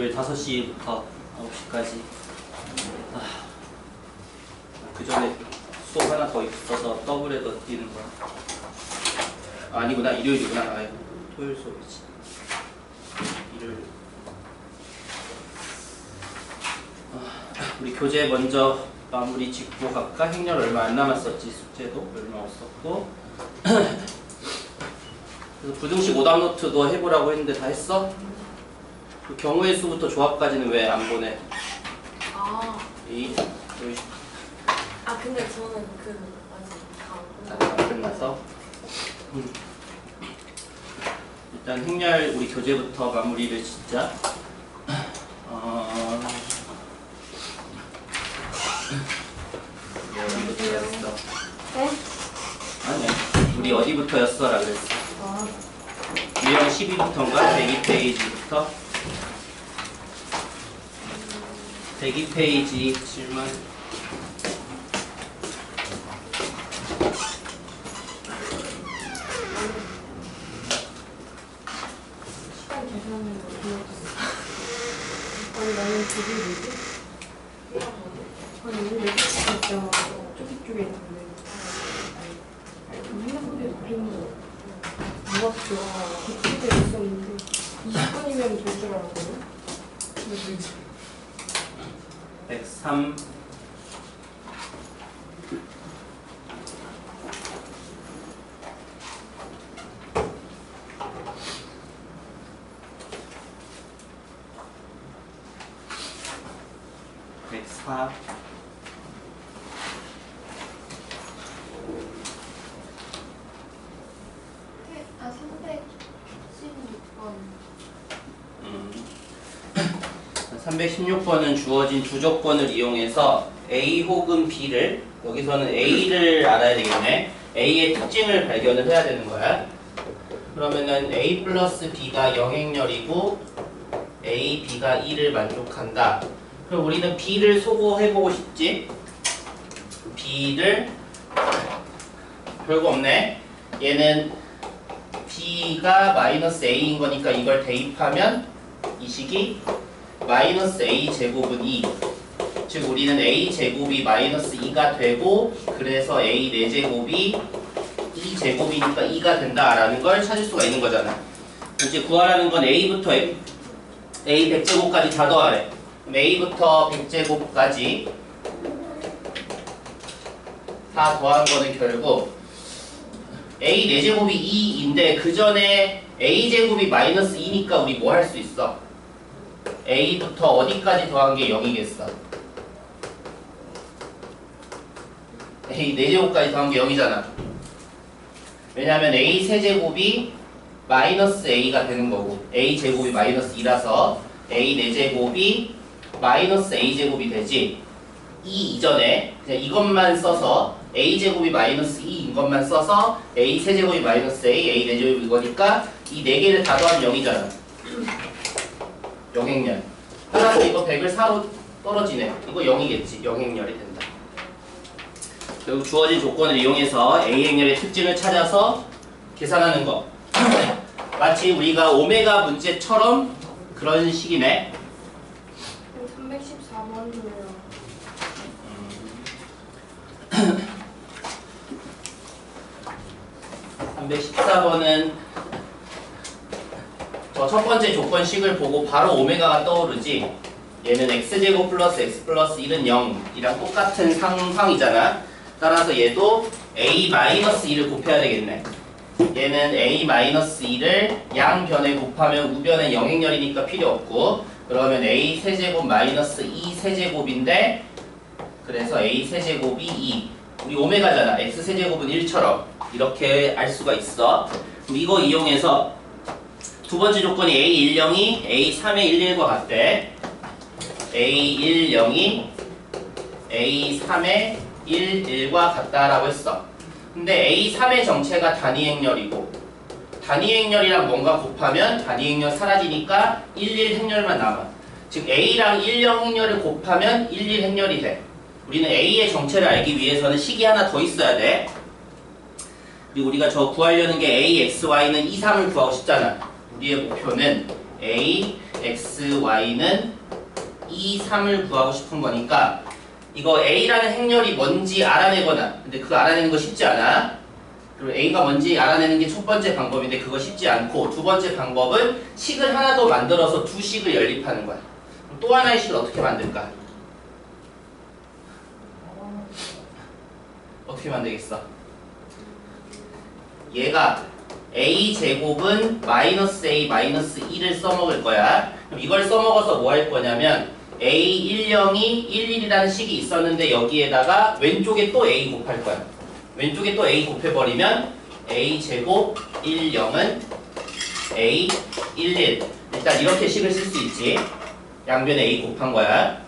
일요일 5시부터 9시까지. 그 전에 수업 하나 더 있어서 더블에 더 뛰는 거야. 아니구나, 일요일이구나. 토요일 수업이지. 일요일. 우리 교재 먼저 마무리 짓고 갈까? 행렬 얼마 안 남았었지. 숙제도 얼마 없었고. 그래서 부등식 오답노트도 해보라고 했는데 다 했어? 그 경우의 수부터 조합까지는 왜 안 보내? 근데 저는 아직 다 끝나서 일단 행렬 우리 교재부터 마무리를 짓자. 어디부터였어? 네? 아니, 우리 어디부터였어라 그랬어. 유형 12부터인가? 102페이지부터 102페이지 질문. 시간 계산을 아니 나는 저기 뭐지? 아니 우리 진짜 저기 쪽에 있는데 핸드폰에서 그랬는데 무겁죠. 그쪽에 있었는데 20분이면 될 줄 알았거든? 근데 늦지. 103 104 316번은 주어진 주조건을 이용해서 A 혹은 B를, 여기서는 A를 알아야 되겠네. A의 특징을 발견을 해야 되는 거야. 그러면은 A 플러스 B가 영행렬이고 A, B가 2를 만족한다. 그럼 우리는 B를 소거해보고 싶지? B를 별거 없네. 얘는 B가 마이너스 A인 거니까 이걸 대입하면 이 식이 마이너스 A 제곱은 2. 즉 우리는 A 제곱이 마이너스 2가 되고, 그래서 A 4제곱이 2 제곱이니까 2가 된다라는 걸 찾을 수가 있는 거잖아. 이제 구하라는 건 A부터 A 100제곱까지 다 더하래. 그럼 A부터 100제곱까지 다 더한 거는 결국 A 4제곱이 2인데 그 전에 A 제곱이 마이너스 2니까 우리 뭐 할 수 있어? A부터 어디까지 더한 게 0이겠어? A 4제곱까지 더한 게 0이잖아. 왜냐하면 A 세제곱이 마이너스 A가 되는 거고 A 제곱이 마이너스 2라서 A 4제곱이 마이너스 A 제곱이 되지. 이 이전에 그냥 이것만 써서 A 제곱이 마이너스 2인 것만 써서 A 세제곱이 마이너스 A 4제곱이 이거니까 이 4개를 다 더하면 0이잖아. 영행렬. 따라서 이거 100을 4로 떨어지네. 이거 0이겠지. 영행렬이 된다. 결국 주어진 조건을 이용해서 A행렬의 특징을 찾아서 계산하는 거. 마치 우리가 오메가 문제처럼 그런 식이네. 314번 줘요. 314번은 저 첫 번째 조건식을 보고 바로 오메가가 떠오르지. 얘는 x제곱 플러스 x 플러스 1은 0이랑 똑같은 상황이잖아. 따라서 얘도 a 마이너스 2를 곱해야 되겠네. 얘는 a 마이너스 2를 양변에 곱하면 우변은 영행렬이니까 필요 없고, 그러면 a 세제곱 마이너스 2 세제곱인데, 그래서 a 세제곱이 2. 우리 오메가잖아. x 세제곱은 1처럼 이렇게 알 수가 있어. 그럼 이거 이용해서 두 번째 조건이 A10이 A3의 11과 같대. A10이 A3의 11과 같다라고 했어. 근데 A3의 정체가 단위행렬이고, 단위행렬이랑 뭔가 곱하면 단위행렬 사라지니까 11 행렬만 남아. 즉 A랑 10 행렬을 곱하면 11 행렬이 돼. 우리는 A의 정체를 알기 위해서는 식이 하나 더 있어야 돼. 그리고 우리가 저 구하려는 게 AXY는 2, 3을 구하고 싶잖아. 우리의 목표는 A, X, Y는 2, 3을 구하고 싶은 거니까 이거 A라는 행렬이 뭔지 알아내거나 근데 그거 알아내는 거 쉽지 않아. 그리고 A가 뭔지 알아내는 게 첫 번째 방법인데 그거 쉽지 않고 두 번째 방법은 식을 하나 더 만들어서 두 식을 연립하는 거야. 그럼 또 하나의 식을 어떻게 만들까? 어떻게 만들겠어? 얘가 A제곱은 마이너스 A 마이너스 2를 써먹을 거야. 그럼 이걸 써먹어서 뭐 할 거냐면 A10이 11이라는 식이 있었는데 여기에다가 왼쪽에 또 A 곱할 거야. 왼쪽에 또 A 곱해버리면 A제곱 10은 A11 일단 이렇게 식을 쓸 수 있지. 양변에 A 곱한 거야.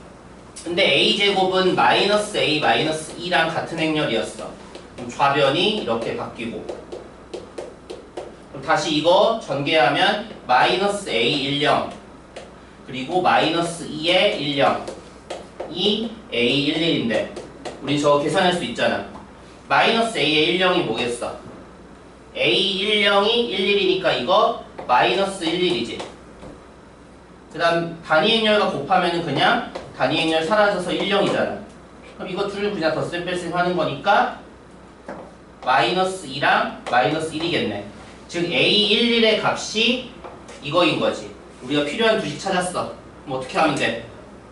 근데 A제곱은 마이너스 A 마이너스 2랑 같은 행렬이었어. 그럼 좌변이 이렇게 바뀌고 그럼 다시 이거 전개하면 마이너스 A10 그리고 마이너스 2의 10 이 A11인데 우리 저거 계산할 수 있잖아. 마이너스 A의 10이 뭐겠어? A10이 11이니까 이거 마이너스 11이지. 그 다음 단위 행렬과 곱하면은 그냥 단위 행렬 사라져서 10이잖아. 그럼 이거 둘 그냥 덧셈 뺄셈 하는 거니까 마이너스 2랑 마이너스 1이겠네. 즉 A11의 값이 이거인 거지. 우리가 필요한 두식 찾았어. 그럼 어떻게 하면 돼?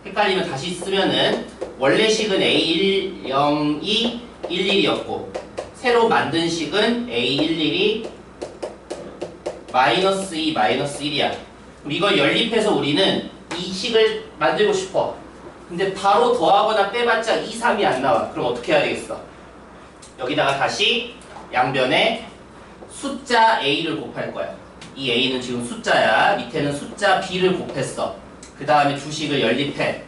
헷갈리면 다시 쓰면은 원래 식은 A10이 11이었고 새로 만든 식은 A11이 마이너스 2 마이너스 1이야. 그럼 이걸 연립해서 우리는 이 식을 만들고 싶어. 근데 바로 더하거나 빼봤자 2, 3이 안 나와. 그럼 어떻게 해야 되겠어? 여기다가 다시 양변에 숫자 A를 곱할 거야. 이 A는 지금 숫자야. 밑에는 숫자 B를 곱했어. 그 다음에 두 식을 연립해.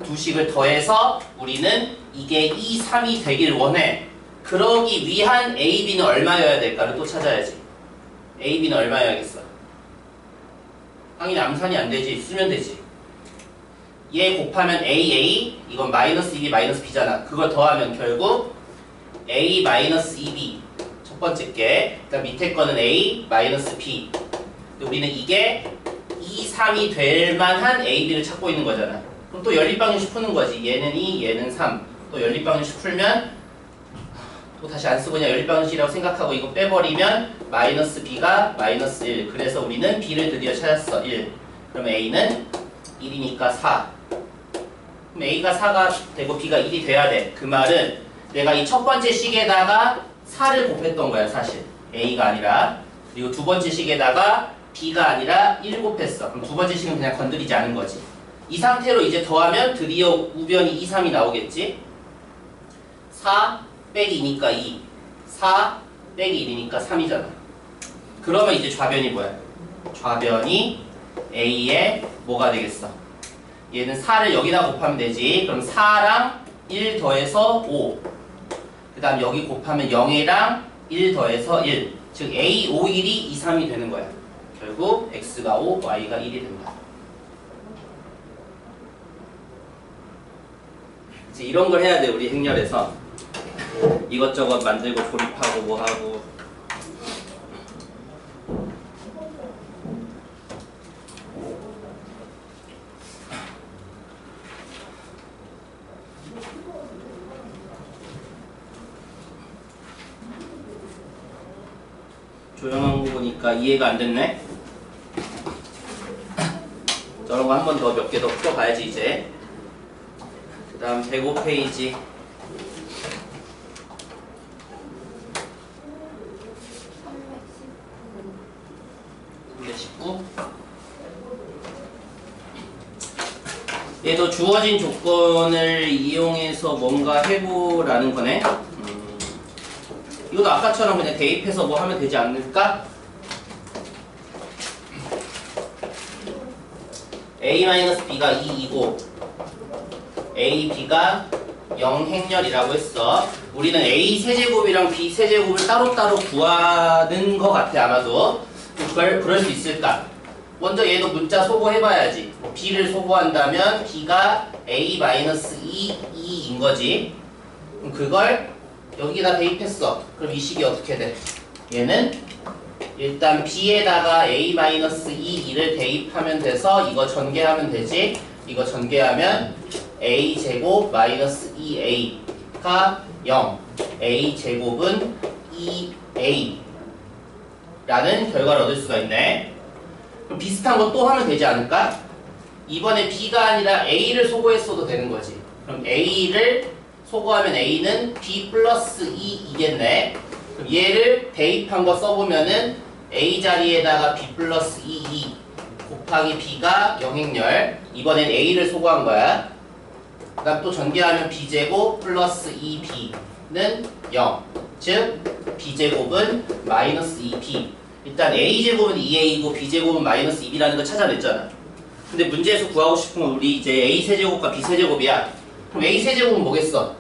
두 식을 더해서 우리는 이게 2, 3이 되길 원해. 그러기 위한 A, B는 얼마여야 될까를 또 찾아야지. A, B는 얼마여야겠어? 당연히 암산이 안 되지. 쓰면 되지. 얘 곱하면 AA, 이건 마이너스 2B 마이너스 B잖아. 그걸 더하면 결국 A 마이너스 2B 첫 번째 게, 그다음 밑에 거는 A 마이너스 B. 근데 우리는 이게 2, 3이 될 만한 A, B를 찾고 있는 거잖아. 그럼 또 연립방정식 푸는 거지. 얘는 2, 얘는 3. 또 연립방정식 풀면 또 다시 안 쓰고 그냥 연립방정식이라고 생각하고 이거 빼버리면 마이너스 B가 마이너스 1. 그래서 우리는 B를 드디어 찾았어. 1. 그럼 A는 1이니까 4. 그럼 A가 4가 되고 B가 1이 돼야 돼. 그 말은 내가 이 첫 번째 식에다가 4를 곱했던 거야 사실. A가 아니라. 그리고 두 번째 식에다가 B가 아니라 1 곱했어. 그럼 두 번째 식은 그냥 건드리지 않은 거지. 이 상태로 이제 더하면 드디어 우변이 2, 3이 나오겠지. 4 빼기 2니까 2. 4 빼기 1이니까 3이잖아. 그러면 이제 좌변이 뭐야? 좌변이 A의 뭐가 되겠어? 얘는 4를 여기다 곱하면 되지. 그럼 4랑 1 더해서 5. 그 다음 여기 곱하면 0이랑 1 더해서 1. 즉 A, 5, 1이 2, 3이 되는 거야. 결국 X가 5, Y가 1이 된다. 이제 이런 걸 해야 돼. 우리 행렬에서 이것저것 만들고 조립하고 뭐하고. 조용한 거 보니까 이해가 안 됐네? 저런 거 한 번 더 몇 개 더 풀어봐야지 이제. 그 다음 105페이지 319 얘도 주어진 조건을 이용해서 뭔가 해보라는 거네. 이것도 아까처럼 그냥 대입해서 뭐 하면 되지 않을까? A-B가 2이고 A, B가 0 행렬이라고 했어. 우리는 A 세제곱이랑 B 세제곱을 따로따로 구하는 것 같아 아마도. 그럴 수 있을까? 먼저 얘도 문자 소거해봐야지. B를 소거한다면 B가 A-2인 거지. 그럼 그걸 여기다 대입했어. 그럼 이 식이 어떻게 돼? 얘는 일단 b에다가 a-2를 대입하면 돼서 이거 전개하면 되지. 이거 전개하면 a제곱 마이너스 2a가 0, a제곱은 2a 라는 결과를 얻을 수가 있네. 그럼 비슷한 거 또 하면 되지 않을까? 이번에 b가 아니라 a를 소거했어도 되는 거지. 그럼 a를 소거하면 a는 b 플러스 2이겠네. 그럼 얘를 대입한 거 써보면은 a 자리에다가 b 플러스 2 곱하기 b가 영행열. 이번엔 a를 소거한 거야. 그 다음 또 전개하면 b제곱 플러스 2b는 0. 즉 b제곱은 마이너스 2b. 일단 a제곱은 2a이고 b제곱은 마이너스 2b라는 거 찾아냈잖아. 근데 문제에서 구하고 싶은 건 우리 이제 a세제곱과 b세제곱이야. 그럼 a세제곱은 뭐겠어?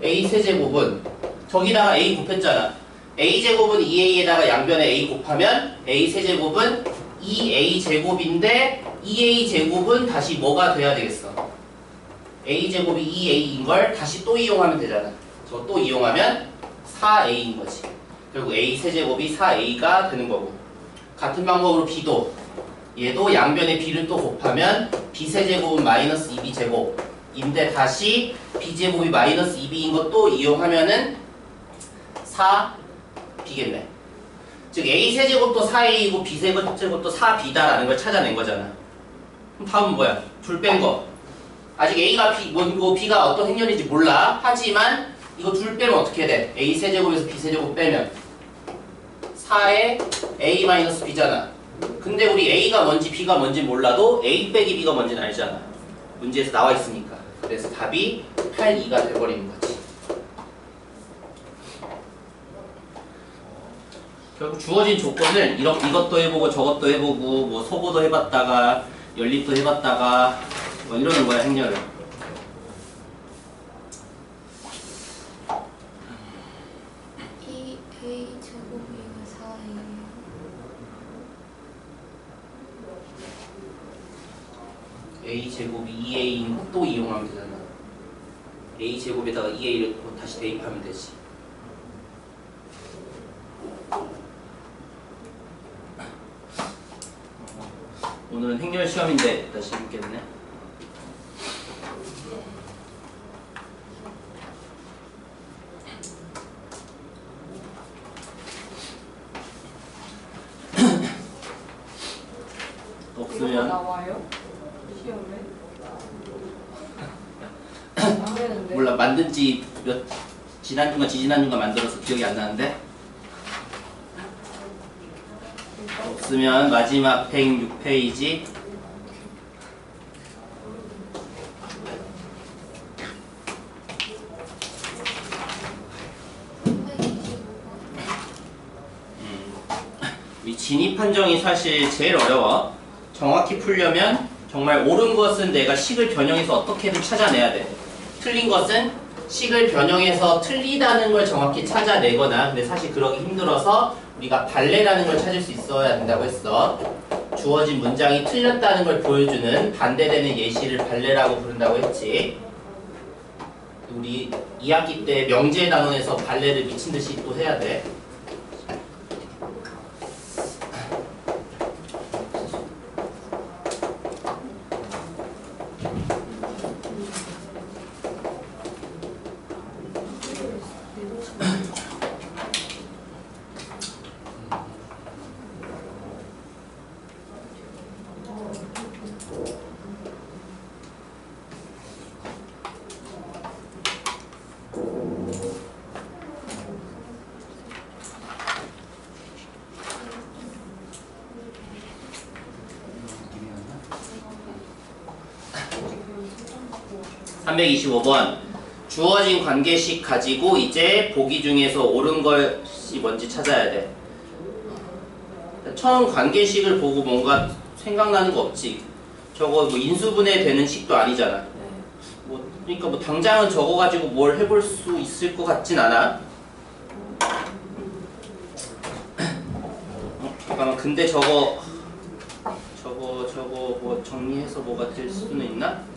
a세제곱은 저기다가 a 곱했잖아. a제곱은 2a에다가 양변에 a 곱하면 a세제곱은 2a제곱인데 2a제곱은 다시 뭐가 돼야 되겠어? a제곱이 2a인 걸 다시 또 이용하면 되잖아. 저거 또 이용하면 4a인 거지. 결국 a 세제곱이 4a가 되는 거고. 같은 방법으로 b도 얘도 양변에 b를 또 곱하면 b 세제곱은 마이너스 2b제곱인데 다시 b제곱이 마이너스 2b인 것도 이용하면은 4b겠네. 즉 a 세제곱도 4a이고 b 세제곱도 4b다라는 걸 찾아낸 거잖아. 그럼 다음은 뭐야? 둘 뺀 거. 아직 a가 뭐고 b가 어떤 행렬인지 몰라. 하지만 이거 둘 빼면 어떻게 돼? a 세제곱에서 b 세제곱 빼면 4에 a-b잖아. 근데 우리 a가 뭔지 b가 뭔지 몰라도 a 빼기 b가 뭔지는 알잖아. 문제에서 나와 있으니까. 그래서 답이 8, 2가 돼버리는 거지. 결국 주어진 조건을 이것도 해보고 저것도 해보고 뭐 소거도 해봤다가 연립도 해봤다가 뭐 이러는 거야, 행렬을. a제곱이 2a인 거 또 이용하면 되잖아. a제곱에다가 2a를 다시 대입하면 되지. 오늘은 행렬 시험인데 일단 재밌겠네. 이거 없으면 나와요? 시험에? 안 되는데. 몰라, 만든 지 지난주인가 지지난주인가 만들어서 기억이 안 나는데. 없으면 마지막 106페이지. 이 진입 판정이 사실 제일 어려워. 정확히 풀려면 정말 옳은 것은 내가 식을 변형해서 어떻게든 찾아내야 돼. 틀린 것은 식을 변형해서 틀리다는 걸 정확히 찾아내거나, 근데 사실 그러기 힘들어서 우리가 발레라는 걸 찾을 수 있어야 된다고 했어. 주어진 문장이 틀렸다는 걸 보여주는 반대되는 예시를 발레라고 부른다고 했지. 우리 2학기 때 명제 단원에서 발레를 미친 듯이 또 해야 돼. (325번) 주어진 관계식 가지고 이제 보기 중에서 옳은 것이 뭔지 찾아야 돼. 처음 관계식을 보고 뭔가 생각나는 거 없지. 저거 뭐 인수분해 되는 식도 아니잖아. 뭐 그러니까 뭐 당장은 저거 가지고 뭘 해볼 수 있을 것 같진 않아. 잠깐만, 근데 저거 뭐 정리해서 뭐가 될 수는 있나?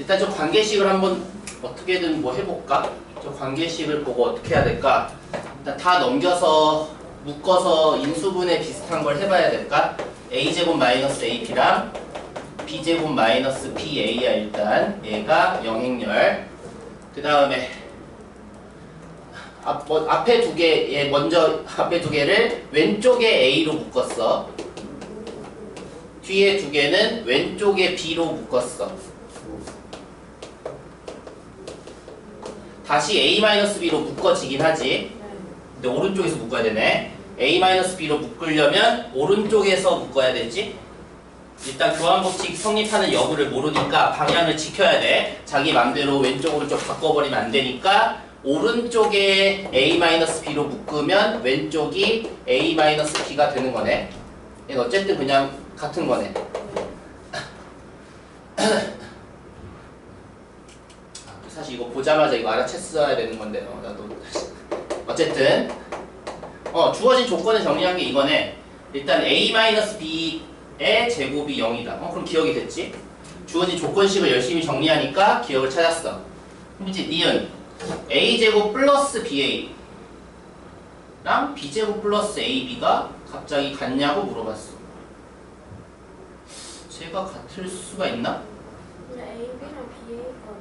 일단 저 관계식을 한번 어떻게든 뭐 해볼까? 저 관계식을 보고 어떻게 해야 될까? 일단 다 넘겨서 묶어서 인수분해 비슷한 걸 해봐야 될까? a제곱 마이너스 ap랑 b제곱 마이너스 ba야. 일단 얘가 영행열. 그 다음에 앞에 두 개, 먼저 앞에 두 개를 왼쪽에 a로 묶었어. 뒤에 두 개는 왼쪽에 b로 묶었어. 다시 a-b로 묶어지긴 하지. 근데 오른쪽에서 묶어야 되네. a-b로 묶으려면 오른쪽에서 묶어야 되지. 일단 교환법칙 성립하는 여부를 모르니까 방향을 지켜야 돼. 자기 맘대로 왼쪽 오른쪽 바꿔버리면 안 되니까 오른쪽에 a-b로 묶으면 왼쪽이 a-b가 되는 거네. 얘는 어쨌든 그냥 같은 거네. 사실 이거 보자마자 이거 알아챘어야 되는 건데 나도 어쨌든 주어진 조건을 정리한 게 이거네. 일단 a-b의 제곱이 0이다. 그럼 기억이 됐지? 주어진 조건식을 열심히 정리하니까 기억을 찾았어. 그럼 이제 니은 a제곱 플러스 ba랑 b제곱 플러스 ab가 갑자기 같냐고 물어봤어. 제가 같을 수가 있나? 근데 AB랑 BA가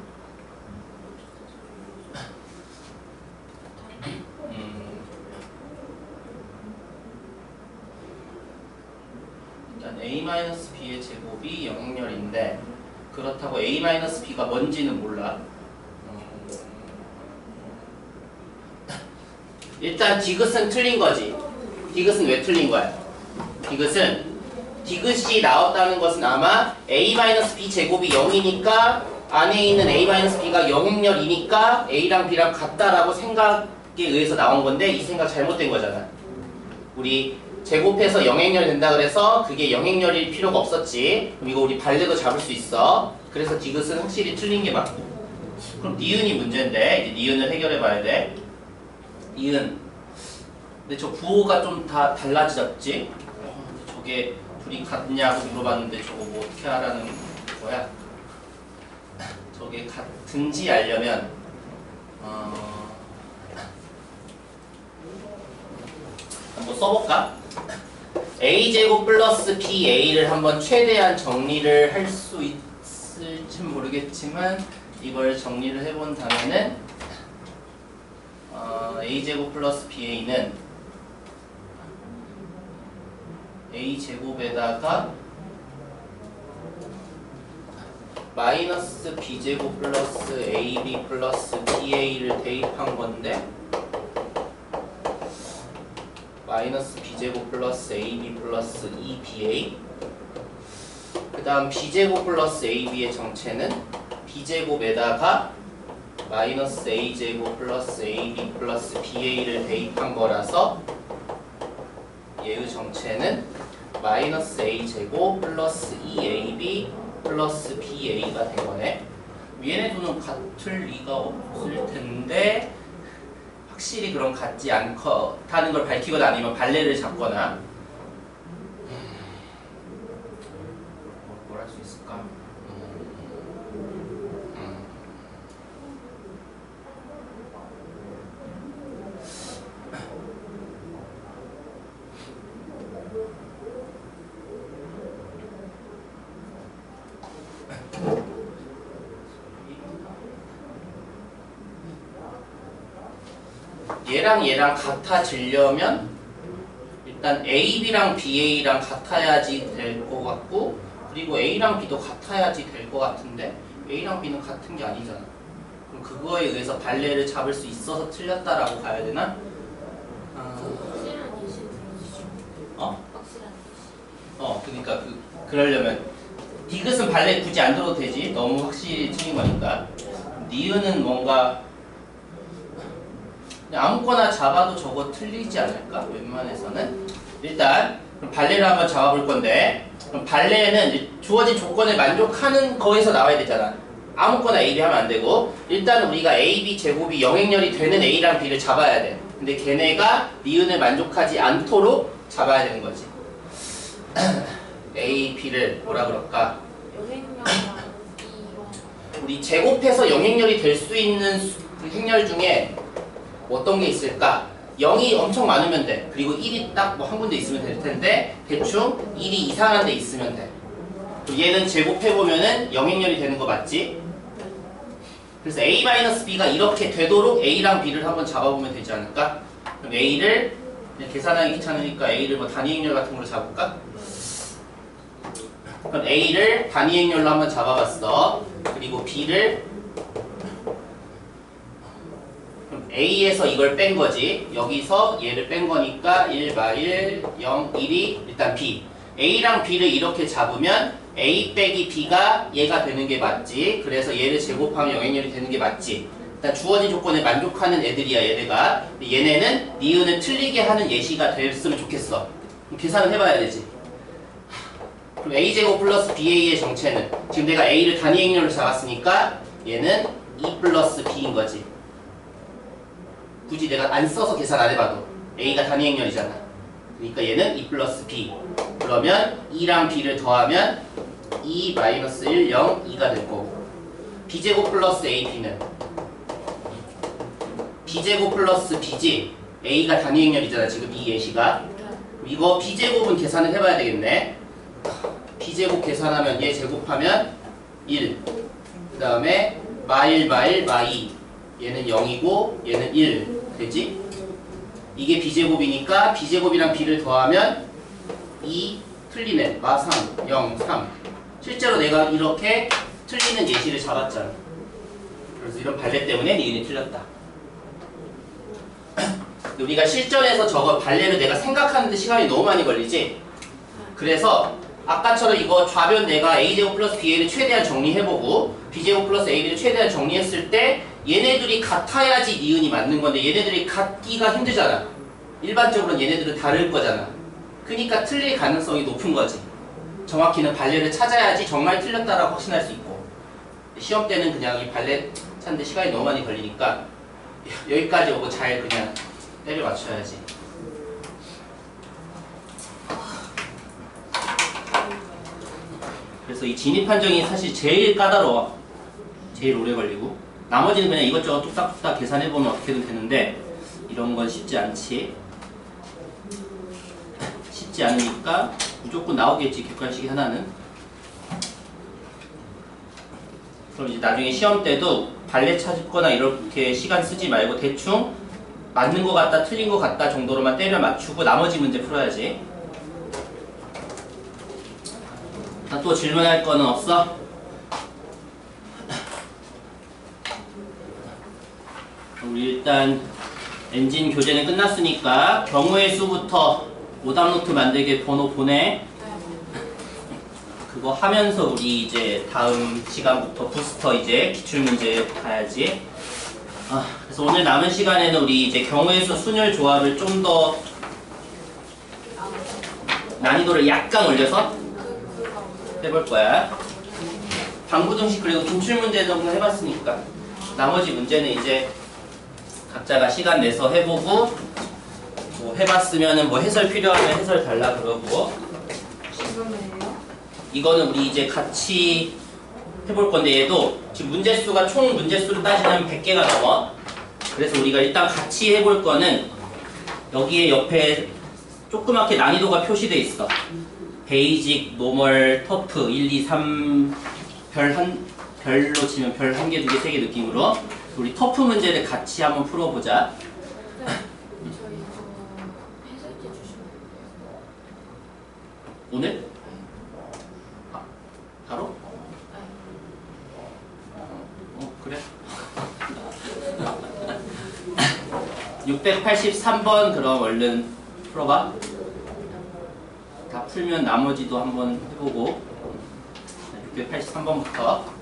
일단 a-b의 제곱이 영행열인데 그렇다고 a-b가 뭔지는 몰라. 일단 디귿은 틀린 거지. 디귿은 왜 틀린 거야? 디귿이 나왔다는 것은 아마 a-b 제곱이 0이니까 안에 있는 a-b가 영행열이니까 a랑 b랑 같다라고 생각에 의해서 나온 건데 이 생각 잘못된 거잖아. 우리 제곱해서 영행열 된다 그래서 그게 영행열일 필요가 없었지. 그럼 이거 우리 발레도 잡을 수 있어. 그래서 디귿은 확실히 틀린 게 맞고. 그럼 니은이 문제인데 이제 니은을 해결해 봐야 돼. 니은. 근데 저 구호가 좀 다 달라졌지? 저게 둘이 같냐고 물어봤는데 저거 뭐 어떻게 하라는 거야? 저게 같은지 알려면 한번 써볼까? a제곱 플러스 ba를 한번 최대한 정리를 할 수 있을지 모르겠지만 이걸 정리를 해본다면은 a제곱 플러스 ba는 a제곱에다가 마이너스 b제곱 플러스 ab 플러스 ba를 대입한 건데 마이너스 b제곱 플러스 ab 플러스 2ba 그 다음 b제곱 플러스 ab의 정체는 b제곱에다가 마이너스 a제곱 플러스 ab 플러스 ba를 대입한 거라서 얘의 정체는 마이너스 a제곱 플러스 2ab 플러스 ba가 된 거네. 얘네들은 같을 리가 없을 텐데 확실히 그럼 같지 않다는 걸 밝히거나 아니면 발레를 잡거나 뭘 할 수 있을까? 얘랑 같아지려면 일단 AB랑 BA랑 같아야지 될 것 같고 그리고 A랑 B도 같아야지 될 것 같은데 A랑 B는 같은 게 아니잖아. 그럼 그거에 의해서 발레를 잡을 수 있어서 틀렸다라고 가야 되나? 확실한 예시 들어주시죠. 확실한 예시. 그러니까 그러려면 디귿은 발레 굳이 안 들어도 되지. 너무 확실히 틀린 거니까. 니은은 뭔가 그냥 아무거나 잡아도 저거 틀리지 않을까? 웬만해서는. 일단 그럼 발레를 한번 잡아볼 건데 그럼 발레는 이제 주어진 조건에 만족하는 거에서 나와야 되잖아. 아무거나 A, B 하면 안 되고 일단 우리가 A, B 제곱이 영행열이 되는 A랑 B를 잡아야 돼. 근데 걔네가 니은을 만족하지 않도록 잡아야 되는 거지. A, B를 뭐라 그럴까? 영행량과 우리 제곱해서 영행렬이 될 수 있는 행렬 중에 어떤 게 있을까? 0이 엄청 많으면 돼. 그리고 1이 딱 뭐 한 군데 있으면 될 텐데 대충 1이 이상한 데 있으면 돼. 얘는 제곱해보면은 영행렬이 되는 거 맞지? 그래서 A-B가 이렇게 되도록 A랑 B를 한번 잡아보면 되지 않을까? 그럼 A를 그냥 계산하기 귀찮으니까 A를 뭐 단위행렬 같은 걸로 잡을까? 그럼 A를 단위행렬로 한번 잡아봤어. 그리고 B를 그럼 A에서 이걸 뺀 거지. 여기서 얘를 뺀 거니까 1, 1, 0, 1이 일단 B. A랑 B를 이렇게 잡으면 A 빼기 B가 얘가 되는 게 맞지. 그래서 얘를 제곱하면 영행렬이 되는 게 맞지. 일단 주어진 조건에 만족하는 애들이야 얘네가. 얘네는 니은을 틀리게 하는 예시가 됐으면 좋겠어. 그럼 계산을 해봐야 되지. 그럼 A제곱 플러스 BA의 정체는 지금 내가 A를 단위행렬로 잡았으니까 얘는 2 플러스 B인 거지. 굳이 내가 안 써서 계산 안 해봐도 A가 단위행렬이잖아. 그러니까 얘는 2 플러스 B. 그러면 2랑 B를 더하면 2 마이너스 1, 0, 2가 될 거고 B제곱 플러스 AB는 B제곱 플러스 B지. A가 단위행렬이잖아 지금 이 예시가. 이거 B제곱은 계산을 해봐야 되겠네. B제곱 계산하면 얘 제곱하면 1. 그 다음에 마1 마1 마2 얘는 0이고 얘는 1 되지? 이게 B제곱이니까 B제곱이랑 B를 더하면 2 틀리네. 마 3 0 3. 실제로 내가 이렇게 틀리는 예시를 잡았잖아. 그래서 이런 발레 때문에 니은이 틀렸다. 근데 우리가 실전에서 저거 발레를 내가 생각하는데 시간이 너무 많이 걸리지? 그래서 아까처럼 이거 좌변 내가 A제곱 플러스 BA를 최대한 정리해보고 B제곱 플러스 AB를 최대한 정리했을 때 얘네들이 같아야지 니은이 맞는 건데 얘네들이 같기가 힘들잖아. 일반적으로는 얘네들은 다를 거잖아. 그러니까 틀릴 가능성이 높은 거지. 정확히는 발레를 찾아야지 정말 틀렸다라고 확신할 수 있고 시험 때는 그냥 이 발레 찾는데 시간이 너무 많이 걸리니까 여기까지 오고 잘 그냥 때려 맞춰야지. 그래서 이 진입 판정이 사실 제일 까다로워. 제일 오래 걸리고 나머지는 그냥 이것저것 뚝딱뚝딱 계산해보면 어떻게든 되는데 이런 건 쉽지 않지. 쉽지 않으니까 무조건 나오겠지 객관식이 하나는. 그럼 이제 나중에 시험 때도 발레 찾거나 이렇게 시간 쓰지 말고 대충 맞는 것 같다 틀린 것 같다 정도로만 때려 맞추고 나머지 문제 풀어야지. 또 질문할 거는 없어? 우리 일단 엔진 교재는 끝났으니까 경우의 수부터 오답노트 만들게 번호 보내. 그거 하면서 우리 이제 다음 시간부터 부스터 이제 기출문제 가야지. 그래서 오늘 남은 시간에는 우리 이제 경우의 수 순열 조합을 좀 더 난이도를 약간 올려서 해볼 거야. 방부등식 그리고 기출문제 정도 해봤으니까 나머지 문제는 이제 각자가 시간 내서 해보고 뭐 해봤으면은 뭐 해설 필요하면 해설 달라 그러고. 지금이에요? 이거는 우리 이제 같이 해볼 건데 얘도 지금 문제수가 총 문제수를 따지면 100개가 넘어. 그래서 우리가 일단 같이 해볼 거는 여기에 옆에 조그맣게 난이도가 표시돼 있어. 베이직, 노멀, 터프 1, 2, 3 별로 치면 별 1개, 2개, 3개 느낌으로 우리 터프 문제를 같이 한번 풀어보자. 저희 해설지 주시면 오늘? 바로? 그래. 683번 그럼 얼른 풀어봐. 다 풀면 나머지도 한번 해보고. 683번부터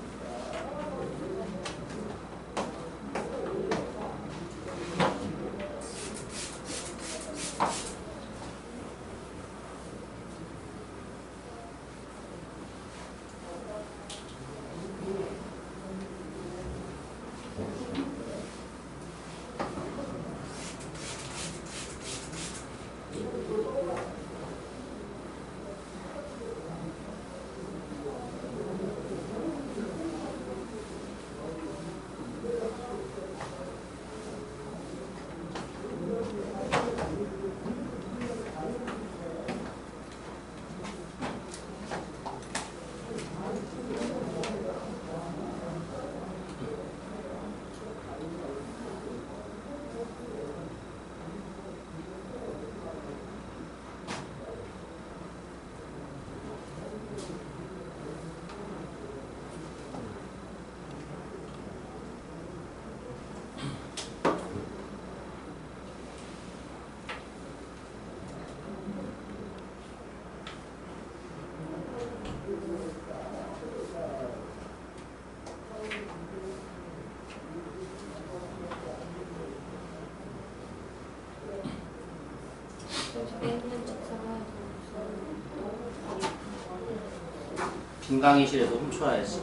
빈 강의실에서 훔쳐와야지.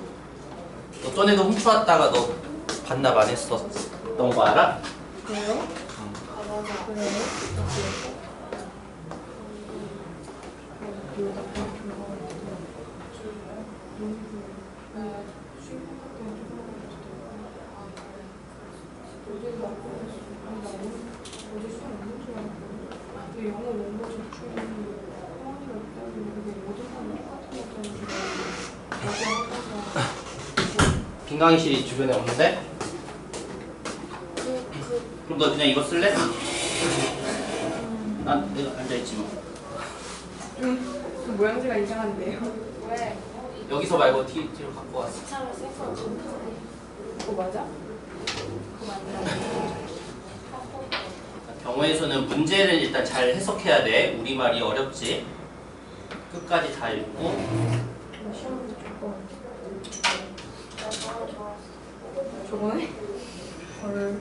어떤 애도 훔쳐왔다가 너 반납 안 했었던 거 알아? 그래요? 아 맞아. 그래요? 빈 강의실이 주변에 없는데? 그럼 너 그냥 이거 쓸래? 난 내가 앉아있지 뭐. 모양새가 이상한데요? 왜? 여기서 말고 뒤로 갖고 왔어. 시차를 쓸거 좋다네. 그거 맞아? 그거 만들어. 경우의 수는 문제를 일단 잘 해석해야 돼. 우리말이 어렵지. 끝까지 다 읽고. 시험도 좋고 나 너무 좋았어. 저번에? 헐.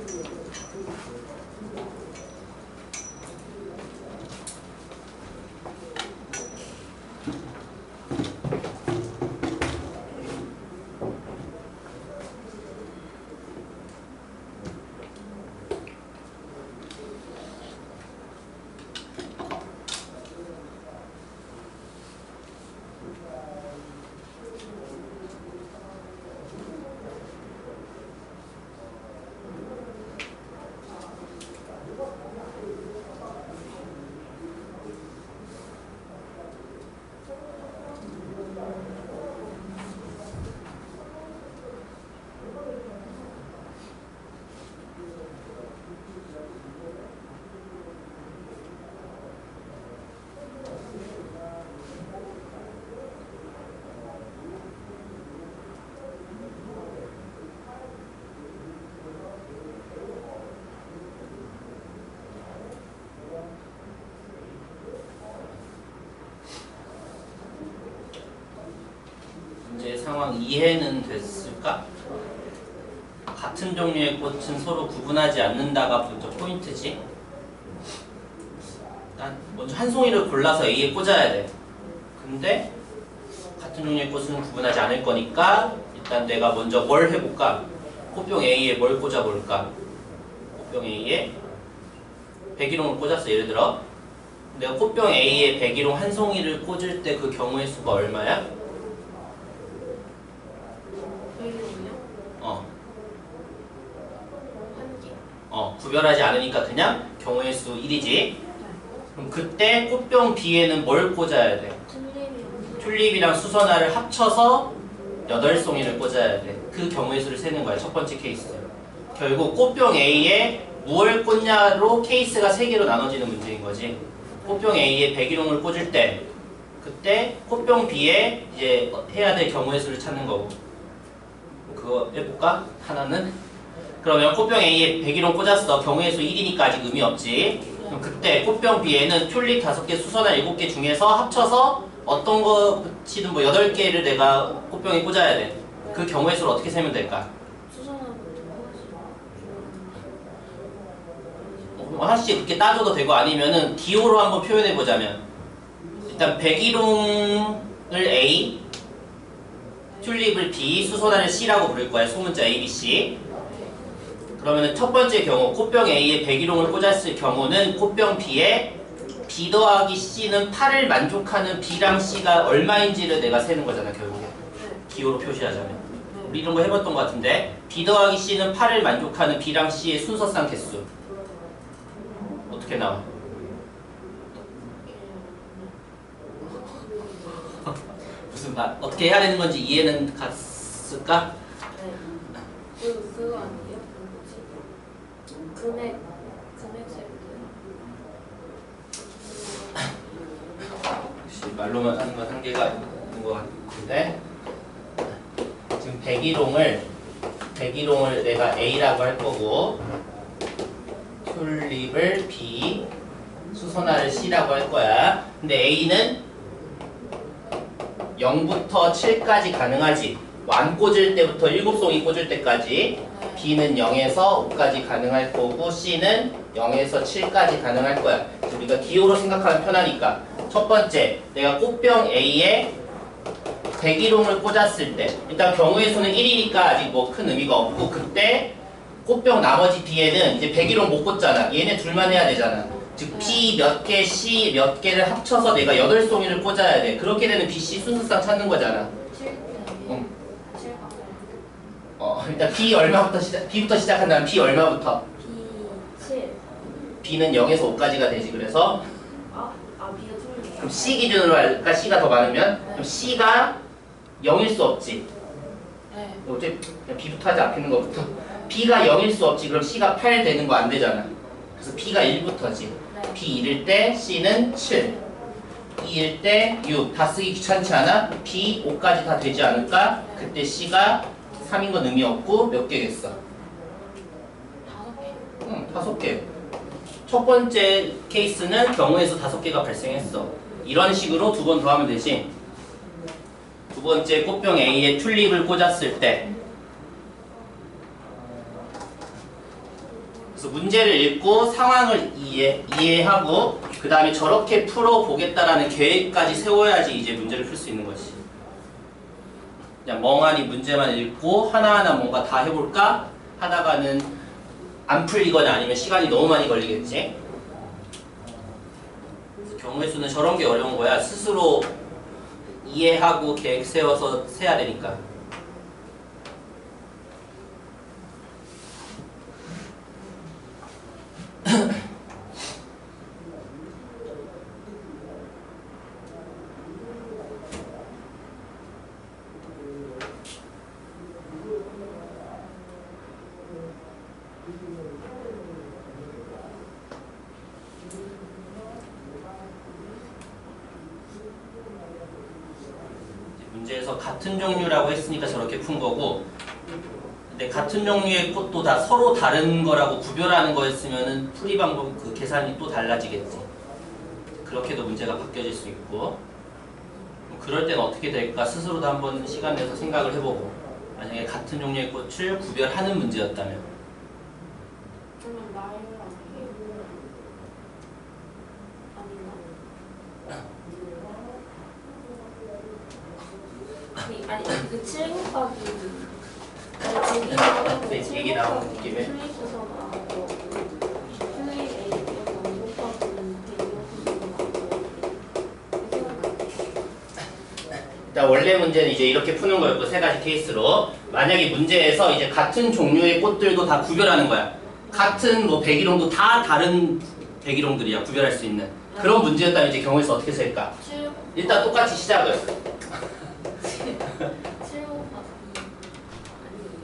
문제 상황 이해는 됐을까? 같은 종류의 꽃은 서로 구분하지 않는다가 먼저 포인트지. 일단 먼저 한 송이를 골라서 A에 꽂아야 돼. 근데 같은 종류의 꽃은 구분하지 않을 거니까 일단 내가 먼저 뭘 해볼까? 꽃병 A에 뭘 꽂아볼까? 꽃병 A에 백일홍을 꽂았어. 예를 들어 내가 꽃병 A에 백일홍 한 송이를 꽂을 때 그 경우의 수가 얼마야? 여기는요? 한 개. 구별하지 않으니까 그냥 경우의 수 1이지. 그럼 그때 꽃병 B에는 뭘 꽂아야 돼? 튤립이랑 수선화를 합쳐서 8송이를 꽂아야 돼. 그 경우의 수를 세는 거야. 첫 번째 케이스. 결국 꽃병 A에 무엇을 꽂냐로 케이스가 3개로 나눠지는 문제인 거지. 꽃병 A에 백일홍을 꽂을 때 그때 꽃병 B에 이제 해야 될 경우의 수를 찾는 거고. 그거 해볼까? 하나는 그러면 꽃병 A에 백일홍 꽂았어. 경우의 수 1이니까 아직 의미 없지. 그럼 그때 꽃병 B에는 튤립 5개, 수선화 7개 중에서 합쳐서 어떤 것이든 뭐 8개를 내가 꽃병에 꽂아야 돼. 그 경우의 수를 어떻게 세면 될까? 수선하고 하나씩 그렇게 따져도 되고 아니면은 기호로 한번 표현해 보자면 일단 백일홍을 A, 튤립을 B, 수선화를 C라고 부를 거야. 소문자 A, B, C. 그러면은 첫 번째 경우 꽃병 A에 백일홍을 꽂았을 경우는 꽃병 B에 B 더하기 C는 8을 만족하는 B랑 C가 얼마인지를 내가 세는 거잖아. 결국에 기호로 표시하자면 우리 이런 거 해봤던 것 같은데 B 더하기 C는 8을 만족하는 B랑 C의 순서상 개수 어떻게 나와? 무슨 말 어떻게 해야 되는 건지 이해는 갔을까? 그거 아니에요? 뭐지? 금액 셀프. 역시 말로만 하는 건 한계가 있는 것 같은데 지금 백일홍을 내가 A라고 할 거고 튤립을 B, 수선화를 C라고 할 거야. 근데 A는 0부터 7까지 가능하지. 완 꽂을 때부터 7송이 꽂을 때까지. B는 0에서 5까지 가능할 거고 C는 0에서 7까지 가능할 거야. 우리가 기호로 생각하면 편하니까 첫 번째 내가 꽃병 A에 백일홍을 꽂았을 때 일단 경우의 수는 1이니까 아직 뭐 큰 의미가 없고 그때 꽃병 나머지 B에는 이제 백일홍 못 꽂잖아. 얘네 둘만 해야 되잖아. 즉 B 몇 개, C 몇 개를 합쳐서 내가 8송이를 꽂아야 돼. 그렇게 되는 B, C 순서상 찾는 거잖아. 7대 응. 7가 일단 B 얼마부터 B부터 시작한다면 B 얼마부터? B 7 B는 0에서 5까지가 되지. 그래서 B가 틀리네요. 그럼 C 기준으로 할까? C가 더 많으면? 그럼 C가 0일 수 없지. 네. 어째 B부터 하자. 앞에 있는 것부터. B가 0일 수 없지. 그럼 C가 8 되는 거 안 되잖아. 그래서 B가 1부터지. 네. B 1일 때 C는 7. 2일 때 6. 다 쓰기 귀찮지 않아? B 5까지 다 되지 않을까? 그때 C가 3인 건 의미 없고 몇 개겠어? 5개. 응, 5개. 첫 번째 케이스는 경우의 수 5개가 발생했어. 이런 식으로 두 번 더 하면 되지. 두 번째 꽃병 A에 튤립을 꽂았을 때 그래서 문제를 읽고 상황을 이해하고 그 다음에 저렇게 풀어보겠다라는 계획까지 세워야지 이제 문제를 풀 수 있는 거지. 그냥 멍하니 문제만 읽고 하나하나 뭔가 다 해볼까? 하다가는 안 풀리거나 아니면 시간이 너무 많이 걸리겠지. 그래서 경우의 수는 저런 게 어려운 거야. 스스로 이해하고 계획 세워서 세야 되니까. 문제에서 같은 종류라고 했으니까 저렇게 푼 거고, 근데 같은 종류의 꽃도 다 서로 다른 거라고 구별하는 거였으면은 풀이 방법 그 계산이 또 달라지겠지. 그렇게도 문제가 바뀌어질 수 있고, 그럴 때는 어떻게 될까 스스로도 한번 시간 내서 생각을 해보고, 만약에 같은 종류의 꽃을 구별하는 문제였다면. 그러면 나이를 아닌가? 아니 그 7 곱하기 네, 얘기 나온 김에. 플레이 수서 나오고 플레이 A 곱하기 일단 원래 문제는 이제 이렇게 푸는 거였고 세 가지 케이스로 만약에 문제에서 이제 같은 종류의 꽃들도 다 구별하는 거야. 같은 뭐 백일홍도 다 다른 백일홍들이야. 구별할 수 있는 그런 문제였다면 이제 경우의 수 어떻게 쓸까? 7 일단 똑같이 시작을 7 곱하기 아니에요?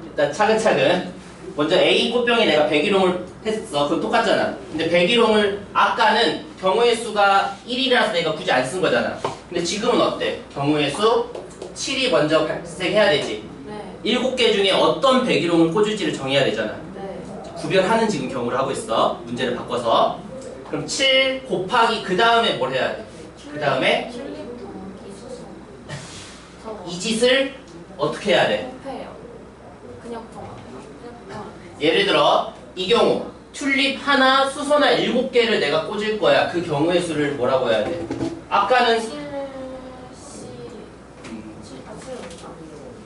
일단 차근차근 먼저 A 꽃병에 내가 백일홍을 했어. 그건 똑같잖아. 근데 백일홍을 아까는 경우의 수가 1이라서 내가 굳이 안 쓴 거잖아. 근데 지금은 어때? 경우의 수 7이 먼저 발생해야 되지. 네. 7개 중에 어떤 백일홍을 꽂을지를 정해야 되잖아. 네. 구별하는 지금 경우를 하고 있어. 문제를 바꿔서. 그럼 7 곱하기 그 다음에 뭘 해야 돼? 그 다음에 튤립 더하기 수소. 저거. 이 짓을 어떻게 해야 돼? 곱해요. 그냥 그냥 예를 들어 이 경우 튤립 하나, 수소나 7개를 내가 꽂을 거야. 그 경우의 수를 뭐라고 해야 돼? 아까는 7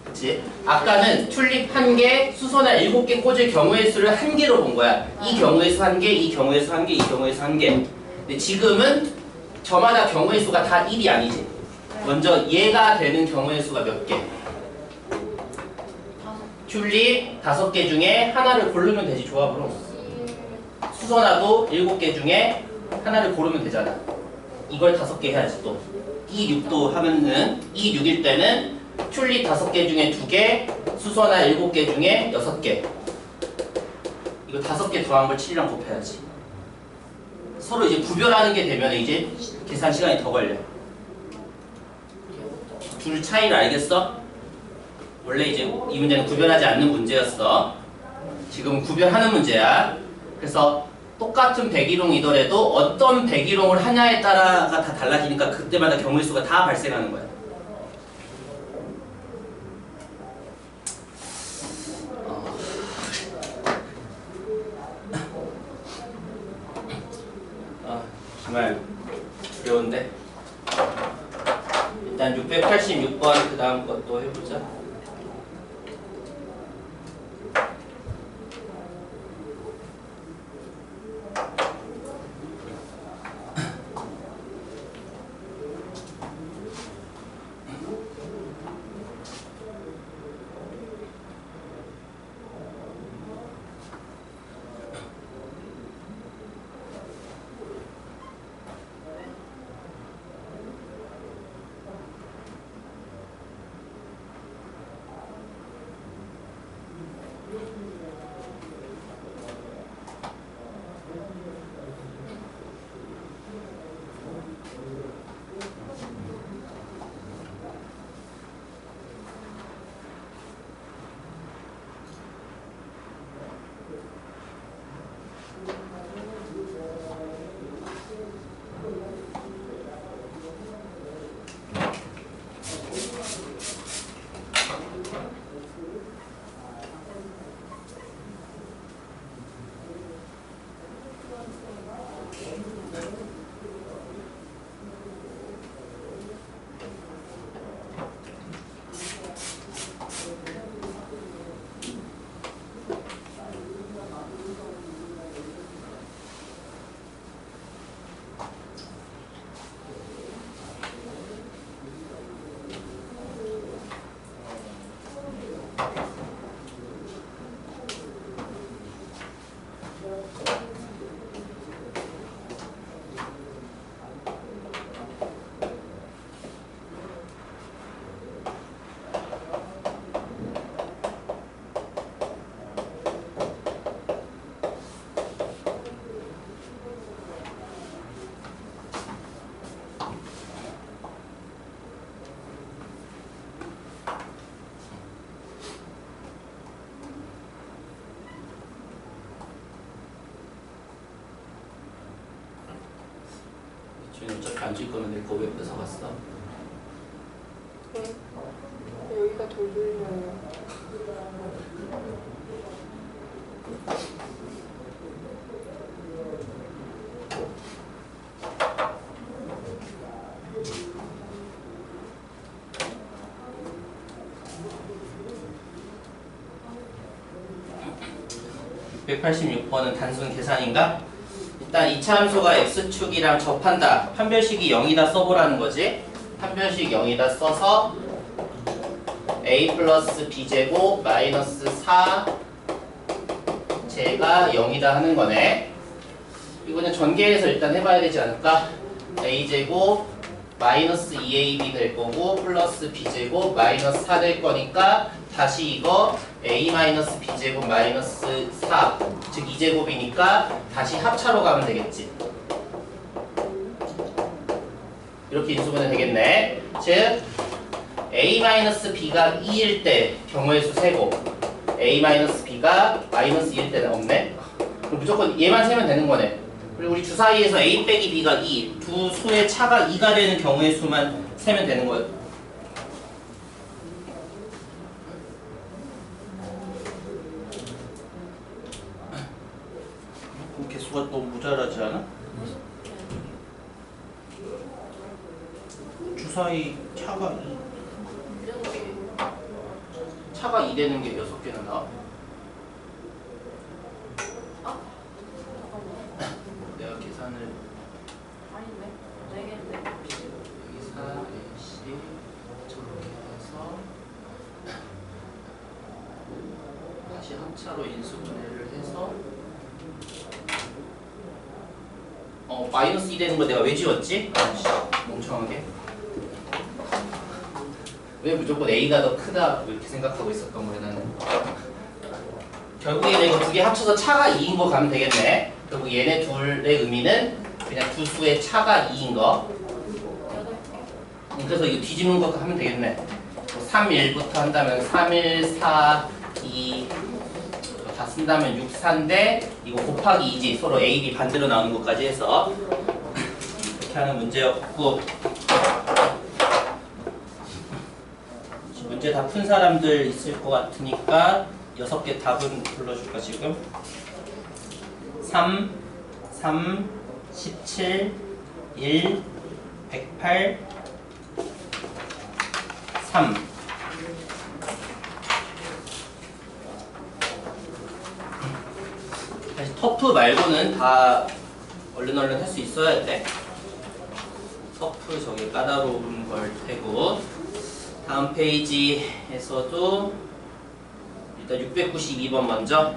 그치? 아까는 튤립 1개, 수소나 7개 꽂을 경우의 수를 한 개로 본 거야. 이 경우의 수 1개, 이 경우의 수 1개, 이 경우의 수 1개. 근데 지금은 저마다 경우의 수가 다 1이 아니지. 먼저 얘가 되는 경우의 수가 몇 개? 튤립 5개 중에 하나를 고르면 되지, 조합으로. 수소나도 7개 중에 하나를 고르면 되잖아. 이걸 5개 해야지 또. 이 6도 하면은 이 6일 때는 튤립 5개 중에 2개, 수소나 7개 중에 6개. 이거 5개 더한 걸 7이랑 곱해야지. 서로 이제 구별하는 게 되면 이제 계산 시간이 더 걸려. 둘 차이를 알겠어? 원래 이제 이 문제는 구별하지 않는 문제였어. 지금은 구별하는 문제야. 그래서 똑같은 백일홍이더라도 어떤 백일홍을 하냐에 따라가 다 달라지니까 그때마다 경우의 수가 다 발생하는 거야. 정말 두려운데 일단 일단 686번 그 다음 것도 해보자. 지금 어차피 안 줄 거면 내 거 왜 뺏어갔어? 여기가 돌돌려요. (686번은) 단순 계산인가? 일단 이차 함수가 x축이랑 접한다. 판별식이 0이다 써보라는 거지. 판별식 0이다 써서 a 플러스 b제곱 마이너스 4제가 0이다 하는 거네. 이거는 전개해서 일단 해봐야 되지 않을까? a제곱 마이너스 2ab 될 거고 플러스 b제곱 마이너스 4 될 거니까 다시 이거 a 마이너스 b제곱 마이너스 4 즉 2제곱이니까 다시 합차로 가면 되겠지. 이렇게 인수분해 되겠네. 즉 a 마이너스 b가 2일 때 경우의 수 세고 a 마이너스 b가 마이너스 2일 때는 없네. 그럼 무조건 얘만 세면 되는 거네. 그리고 우리 주사위에서 a 빼기 b가 2, 두 수의 차가 2가 되는 경우의 수만 세면 되는 거예요. 개수가 너무 모자라지 않아? 주사위 차가 2 차가 2 되는 게 6개나 나와? 내가 계산을 아닌데? 4개인데? 여기 4AC 저렇게 해서 다시 합차로 인수분해를 해서 마이너스 2 되는 걸 내가 왜 지웠지? 멍청하게. 왜 무조건 A가 더 크다 이렇게 생각하고 있었던 거야 나는. 결국에 이거 두 개 합쳐서 차가 2인 거 가면 되겠네. 결국 얘네 둘의 의미는 그냥 두 수의 차가 2인 거. 그래서 이거 뒤집는 거 하면 되겠네. 3, 1부터 한다면 3, 1, 4, 2 다 쓴다면 6, 4인데 이거 곱하기 2지. 서로 A, B 반대로 나오는 것까지 해서 이렇게 하는 문제였고, 문제 다 푼 사람들 있을 것 같으니까 6개 답은 불러줄까 지금? 3, 3, 17, 1, 108, 3. 사실 터프 말고는 다 얼른 할 수 있어야 돼. 터프 저게 까다로운 걸 테고. 다음 페이지에서도 일단 692번 먼저.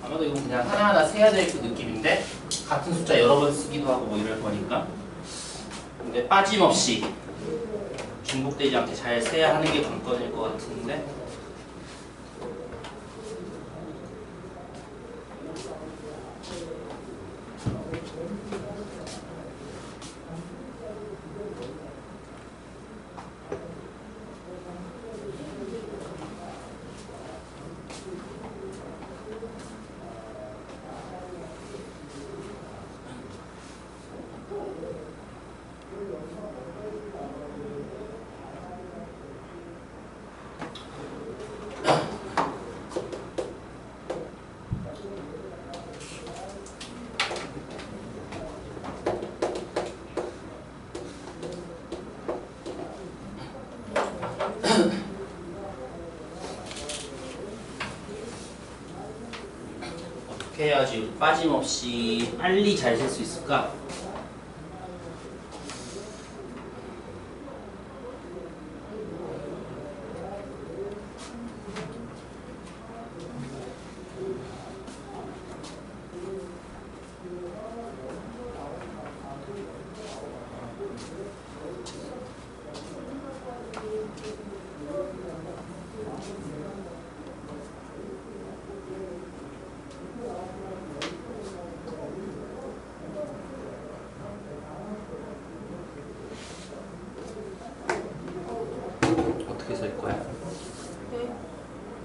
아마도 이건 그냥 하나하나 세야 될 그 느낌인데 같은 숫자 여러 번 쓰기도 하고 뭐 이럴 거니까. 근데 빠짐없이 중복되지 않게 잘 세야 하는 게 관건일 것 같은데. 어떻게 해야지 빠짐없이 빨리 잘 셀 수 있을까? 어떻게 셀 거야? 네.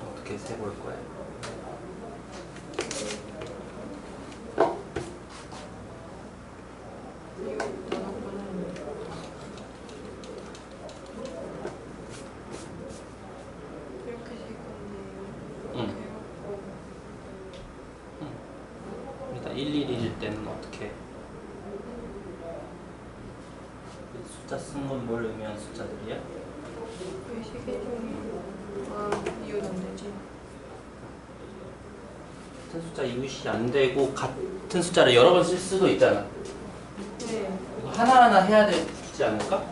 어떻게 세볼 거야? 이렇게 될 건데요. 응. 일단 111일 때는 어떻게? 숫자 쓴 건 뭘 의미하는 숫자들이야? 왜 시계 중에 이웃 안 되지? 같은 숫자 이웃이 안 되고 같은 숫자를 여러 번 쓸 수도 있잖아. 네. 이거 하나하나 해야 되지 않을까?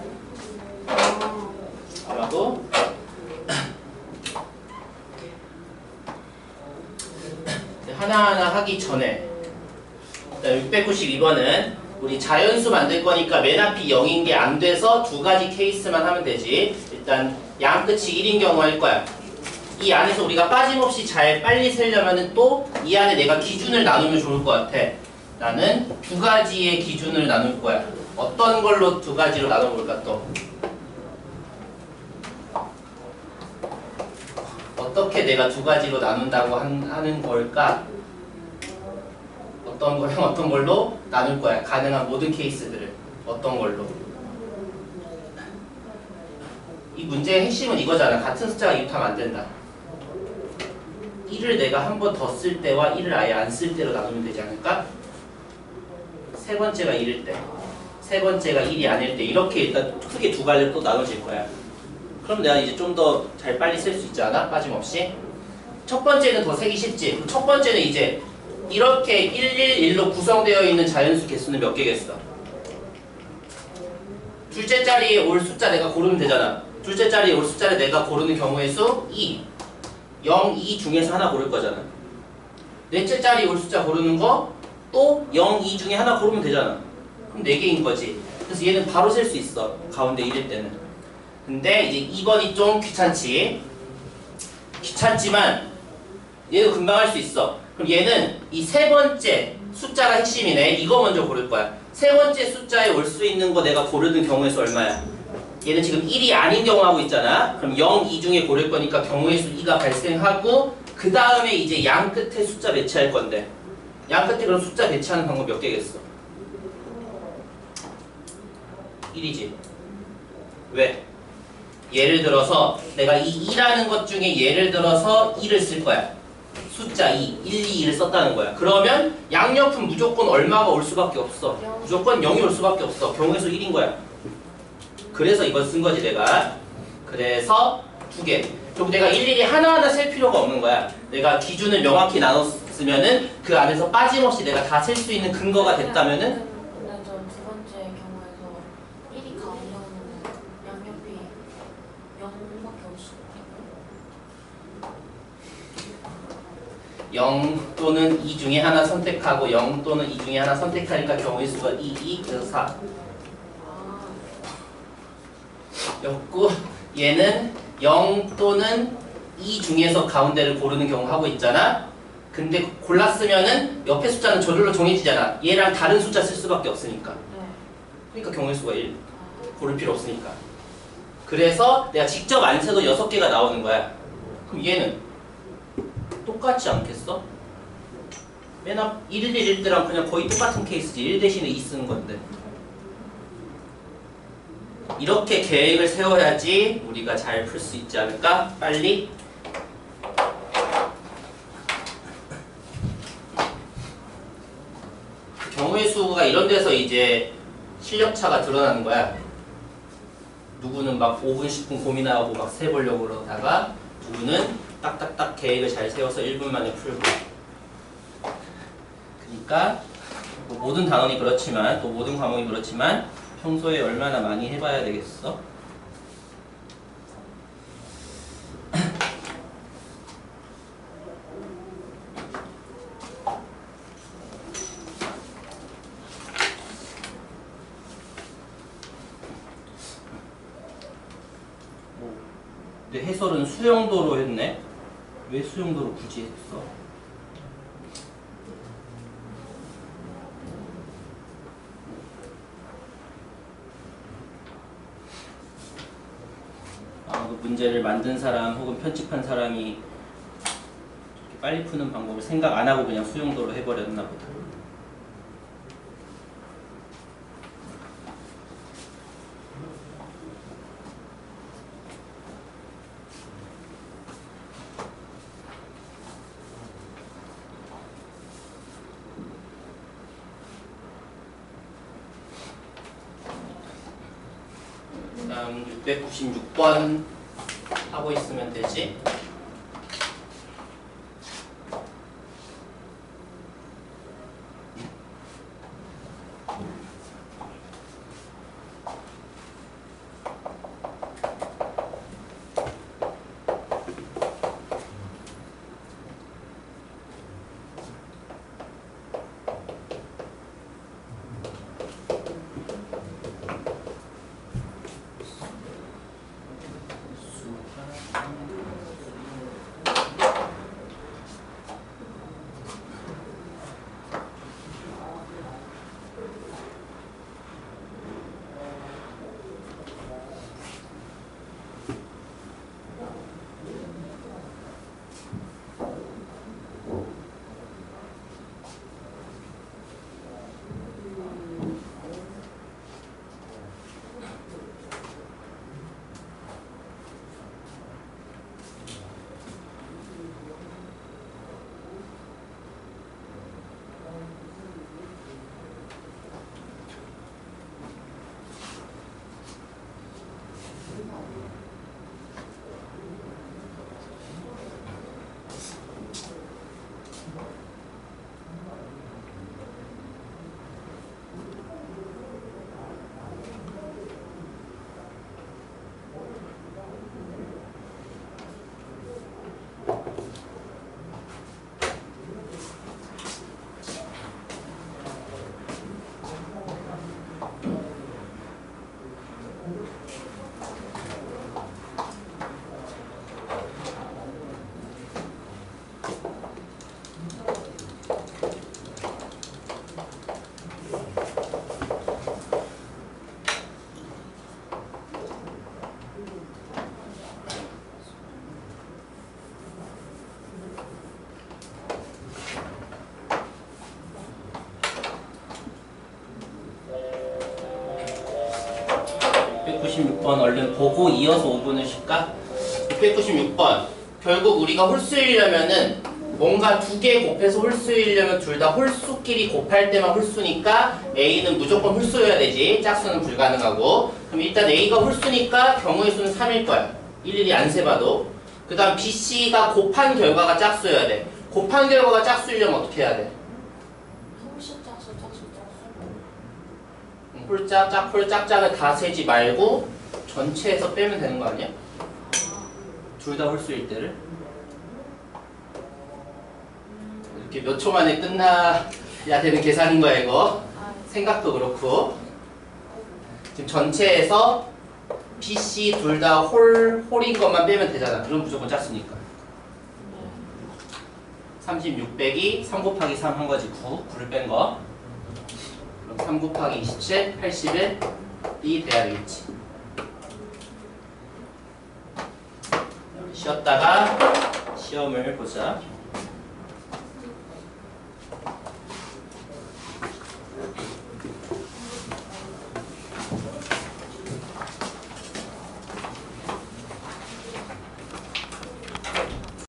아, 아마도 하나하나 하기 전에 692번은 우리 자연수 만들 거니까 맨 앞이 0인 게 안 돼서 두 가지 케이스만 하면 되지. 일단 양 끝이 1인 경우 할 거야. 이 안에서 우리가 빠짐없이 잘 빨리 세려면 또 이 안에 내가 기준을 나누면 좋을 것 같아. 나는 두 가지의 기준을 나눌 거야. 어떤 걸로 두 가지로 나눠볼까 또? 어떻게 내가 두 가지로 나눈다고 하는 걸까? 어떤 거랑 어떤 걸로 나눌 거야. 가능한 모든 케이스들을. 어떤 걸로. 이 문제의 핵심은 이거잖아. 같은 숫자가 이웃하면 안 된다. 1을 내가 한 번 더 쓸 때와 1을 아예 안 쓸 때로 나누면 되지 않을까? 세 번째가 1일 때, 세 번째가 1이 아닐 때 이렇게 일단 크게 두 갈래로 또 나눠질 거야. 그럼 내가 이제 좀 더 잘 빨리 쓸 수 있지 않아? 빠짐없이. 첫 번째는 더 세기 쉽지. 첫 번째는 이제 이렇게 111로 구성되어 있는 자연수 개수는 몇 개겠어? 둘째 자리에 올 숫자 내가 고르면 되잖아. 둘째 자리에 올 숫자를 내가 고르는 경우의 수 2. 0, 2 중에서 하나 고를 거잖아. 넷째 자리에 올 숫자 고르는 거 또 0, 2 중에 하나 고르면 되잖아. 그럼 4개인 거지. 그래서 얘는 바로 셀 수 있어. 가운데 1일 때는. 근데 이제 2번이 좀 귀찮지. 귀찮지만 얘도 금방 할 수 있어. 그럼 얘는 이 세 번째 숫자가 핵심이네. 이거 먼저 고를 거야. 세 번째 숫자에 올 수 있는 거 내가 고르는 경우의 수 얼마야? 얘는 지금 1이 아닌 경우 하고 있잖아. 그럼 0, 2 중에 고를 거니까 경우의 수 2가 발생하고 그 다음에 이제 양 끝에 숫자 배치할 건데 양 끝에 그럼 숫자 배치하는 방법 몇 개겠어? 1이지. 왜? 예를 들어서 내가 이 2라는 것 중에 예를 들어서 2를 쓸 거야. 숫자 2, 1, 2, 2를 썼다는 거야. 그러면 양옆은 무조건 얼마가 올 수밖에 없어. 무조건 0이 올 수밖에 없어. 경우의 수 1인 거야. 그래서 이걸 쓴 거지 내가. 그래서 2개. 그리고 내가 일일이 하나하나 셀 필요가 없는 거야. 내가 기준을 명확히 나눴으면은 그 안에서 빠짐없이 내가 다 셀 수 있는 근거가 됐다면은 근데 저 두 번째 경우에서 1이 가운데는 양옆이 0밖에 올 수가 없고 0 또는 2 중에 하나 선택하고 0 또는 2 중에 하나 선택하니까 경우의 수가 2, 2, 그래서 4 였고 얘는 0 또는 2 중에서 가운데를 고르는 경우 하고 있잖아. 근데 골랐으면은 옆에 숫자는 저절로 정해지잖아. 얘랑 다른 숫자 쓸 수밖에 없으니까. 그러니까 경우의 수가 1 고를 필요 없으니까. 그래서 내가 직접 안 세도 6개가 나오는 거야. 그럼 얘는 똑같지 않겠어? 맨 앞 1, 1, 1 때랑 그냥 거의 똑같은 케이스지. 1 대신에 2 쓰는 건데. 이렇게 계획을 세워야지 우리가 잘 풀 수 있지 않을까? 빨리. 경우의 수가 이런 데서 이제 실력차가 드러나는 거야. 누구는 막 5분, 10분 고민하고 막 세보려고 그러다가 누구는 딱딱딱 계획을 잘 세워서 1분 만에 풀고. 그러니까 뭐 모든 단원이 그렇지만 또 모든 과목이 그렇지만 평소에 얼마나 많이 해봐야 되겠어? 근데 해설은 수영도로 했네? 왜 수영도로 굳이 했어? 그 문제를 만든 사람 혹은 편집한 사람이 이렇게 빨리 푸는 방법을 생각 안 하고 그냥 수용도로 해버렸나 보다. 다음 696번 하고 있으면 되지. 696번 얼른 보고 이어서 5분을 쉴까? 696번. 결국 우리가 홀수이려면은 뭔가 두 개 곱해서 홀수이려면 둘 다 홀수끼리 곱할 때만 홀수니까 A는 무조건 홀수여야 되지. 짝수는 불가능하고. 그럼 일단 A가 홀수니까 경우의 수는 3일 거야. 일일이 안 세봐도. 그 다음 BC가 곱한 결과가 짝수여야 돼. 곱한 결과가 짝수이려면 어떻게 해야 돼? 홀짝, 짝홀, 짝짝을 다 세지 말고 전체에서 빼면 되는 거 아니야? 둘 다 홀수일 때를. 이렇게 몇 초 만에 끝나야 되는 계산인 거야 이거. 생각도 그렇고. 지금 전체에서 BC 둘 다 홀인 것만 빼면 되잖아. 그럼 무조건 짝수니까. 36 빼기 3 곱하기 3 한 거지. 9를 뺀 거. 그럼 3 곱하기 27, 81이 돼야 되겠지. 쉬었다가 시험을 보자.